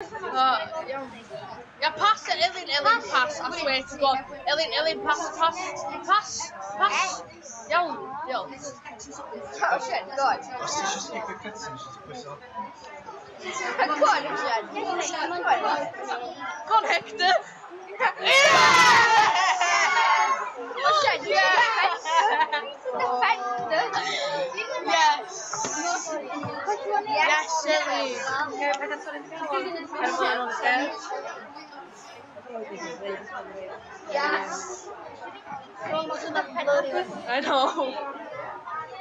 Yeah, pass it, Ellen, pass. I swear to God. Ellen, pass. Yo. Oh shit, God. God, Go on, Hector. Oh shit, Yes. Yes, silly. Yes. I know.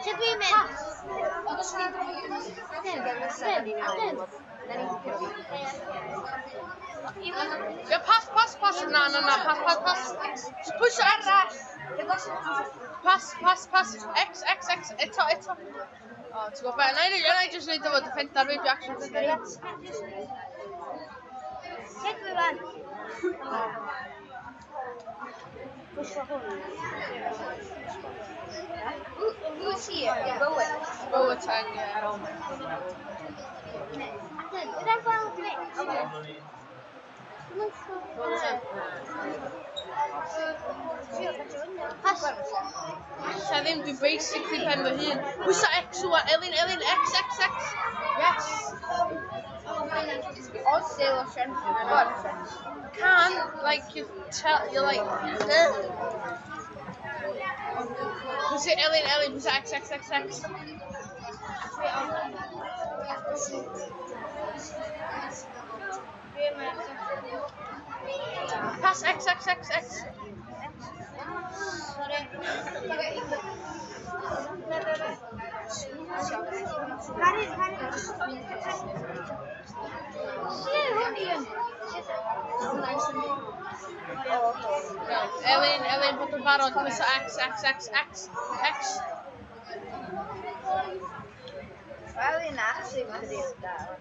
Should we pass? Yeah, pass. No, pass. Push it. Pass. X. It's up. Oh, to go back. And I just need to defend that with action. Check we run. Push for home. Who's here? Bowen. Boateng, yeah. Tell him to basically pen the hin. Who's that X? Ellen, X. Yes. Can't, like, you like, who's it, Ellen, who's that X. Pass X. Ellen, put the bar on. Who's that X. Really nasty with this down.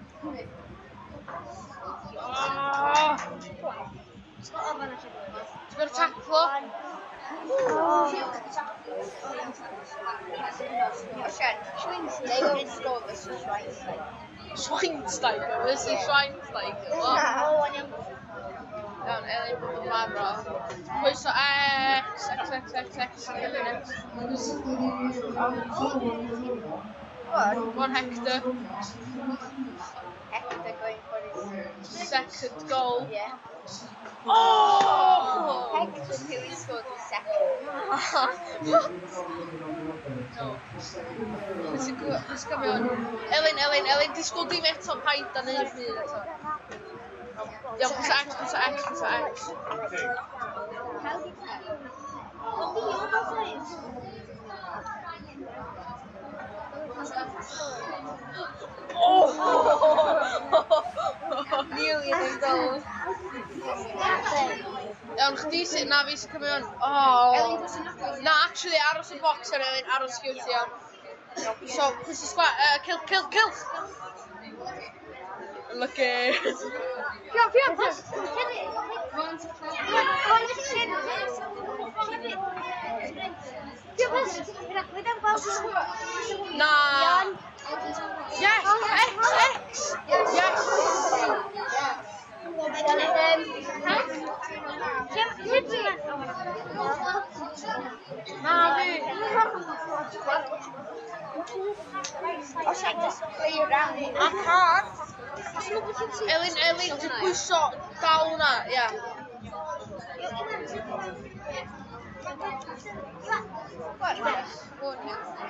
Oh, it's got a tackle. They won't score this is right. Schweinsteiger. This is Schweinsteiger. What? Down, Ellen, put the bar on. Who's that X. One Hector. Hector going for his Second goal. yeah. Oh! Hector who scored the second. No. It's coming on. Ellen, this goal team eto paid dan yn y bryd eto. Iawn, pwys X. Oh! Nearly a goal. Iawn, chdi sy'n na fi sy'n cymryd on. Oh. Na, actually, aros y box ar Ellen, aros guilty iawn. So, pwys y sgwad, kill. Unlucky. Fiam, pass. Nah. Yes, X. Yes. I'll check this play around. I can't. Ellen, to push shot down that, yeah.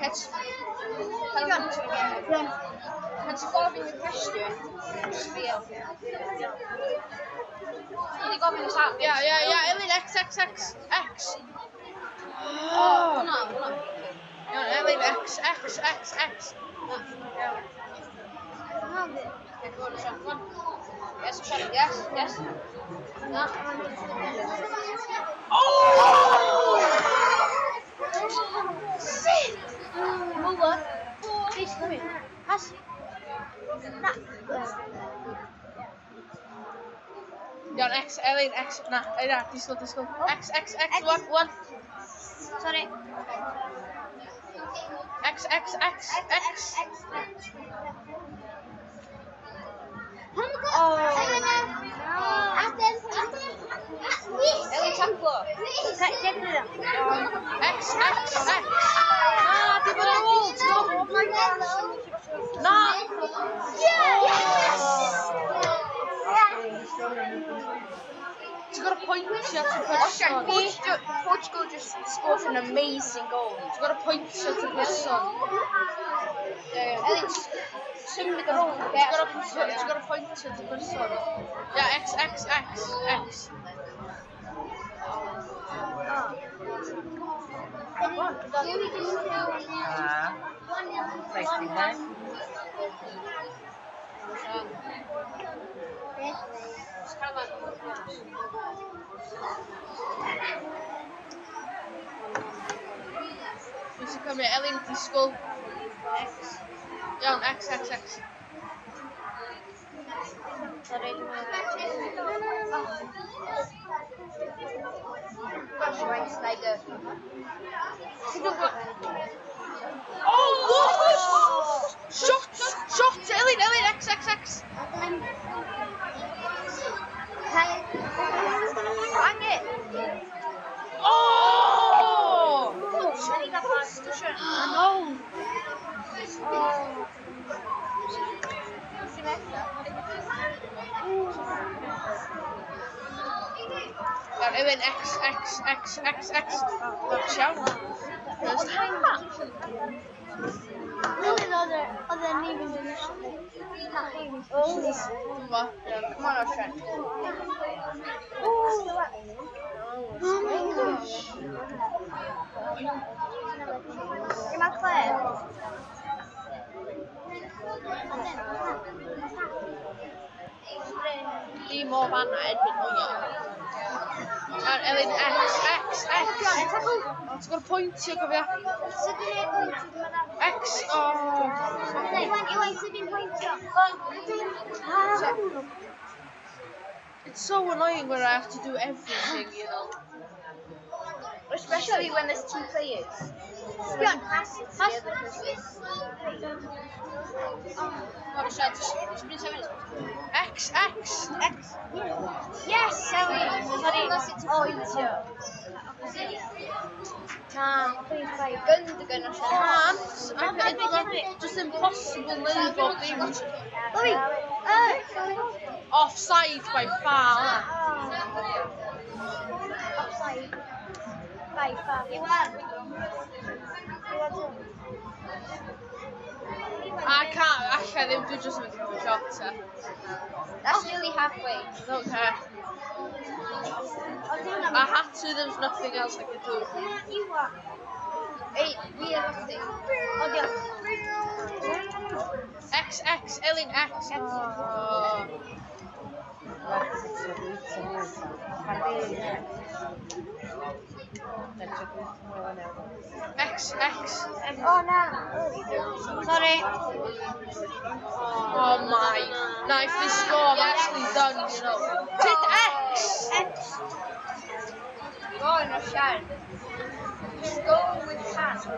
Catch. Had to go in the question. Spiel. You got me the top. Yeah, Ellen, X. Oh, no. Yeah, Ellen, X. Yes. No. Oh! Shit! Muller. Please come in. Pass. Yeah, X, Ellen, X. Nah, this go. X, one. Sorry. X. Ellie tackle. X. Ah, di ba na ult? No. Na. Ti'n gorau pwyntio at y person. Portugal just scored an amazing goal. Ti'n gorau pwyntio at y person. Ellie, symud ar ôl. Ti'n gorau pwyntio at y person. Ia, X. Dwi'n cymryd Elin disgwyl. Iawn, X. Sorry. Schweinsteiger. Oh, shot, Elin, X. Hang it. Oh! No! Got Elin, X. That's shout. First time back. Other leaving the What? Come on, Ocean. Oh my gosh. Gemau Claire. Dim o fanna erbyn hwnna. Elin, X. Ti'n gorau pwyntio, gofio? X, It's so annoying when I have to do everything, you know. Especially when there's two players. Pass it to the other person. X. Yes, Ellie. Unless it's pointer. Gundogan, Can't. Just impossible little things. Offside by far. Offside. By far. I can't. Actually, they would just make a shot. That's nearly halfway. Okay. I had to. There was nothing else I could do. Hey, we have nothing. X. Elin, X. X. Oh no. Sorry. Oh my. Now if they score, I'm actually done, you know. Hit X. Go on, Ocean. Just go with pass. Go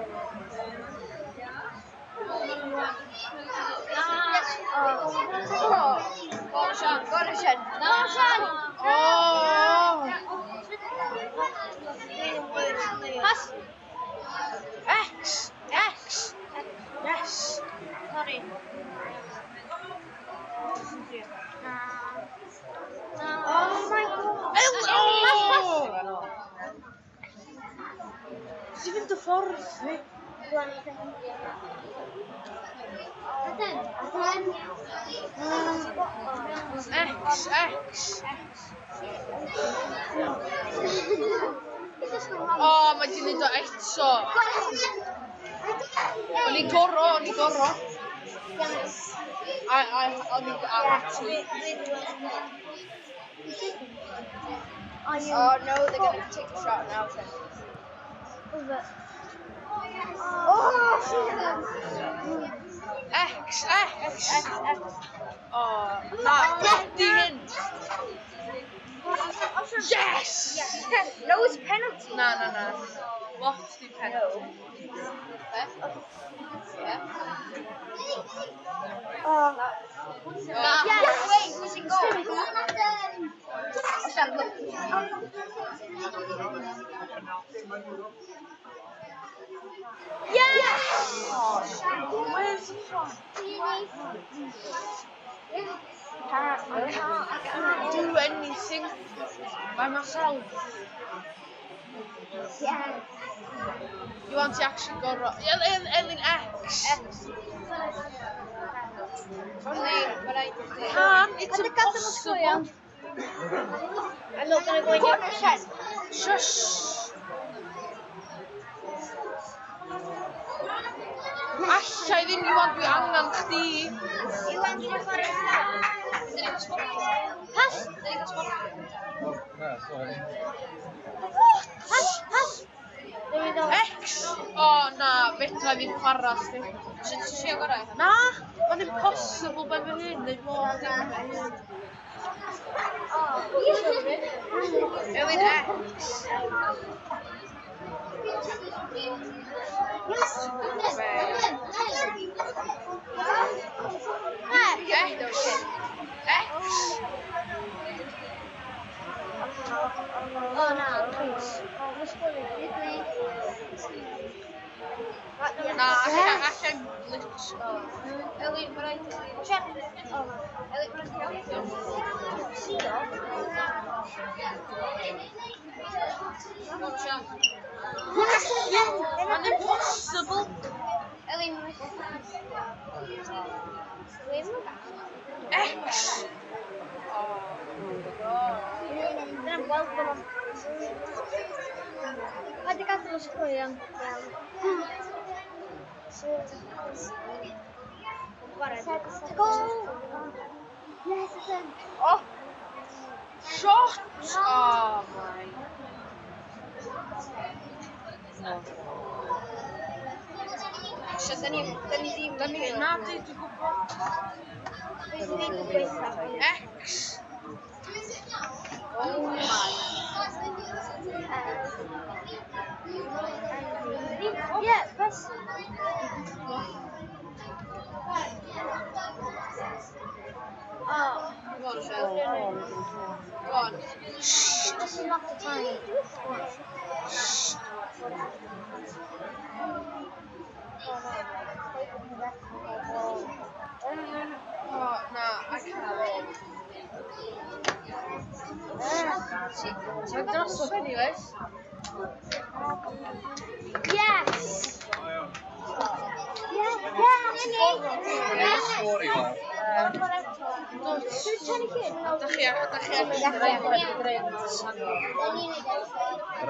on, Ocean. Oh. Pass. X. Yes. Sorry. Oh my god. Oh. It's even the fourth. X. Oh, mae di neud o eto. O'n i'n gorro. Oh no, they're going to take the shot now. X. Oh, na, di hyn. Yes! No, it's penalty. Na. Lot di penalty. Oh. Yes, wait, we should go. Yes! Where's the shot? I can't Do anything by myself. Yes. You want to actually go wrong? Elin X. Can't. It's impossible. I'm not gonna go in your shed. Shush. Alla ddim I want dwi angen chdi. You want to go in Pass. Pass. There we go. X. Oh na, fedra ddim chwarae chdi. Sut ti'n siarad gorau? Na, mae'n impossible be fy hyn. Neu fod ddim fy hyn. Elin X. Yes. X. Oh no, please. Na, allan glitch. Elin, but I check. Elin, but Mae'n impossible. Elin, X. Hadi kasih masuk ke yang Oh, shot. Oh my. Dan ini Nanti cukup. X. Oh my. Yeah, bas. Oh, Go on, Phil. Go on. this is not the time. Oh, no, I can't. Mae'n drosodd anyways. Yes. Dach chi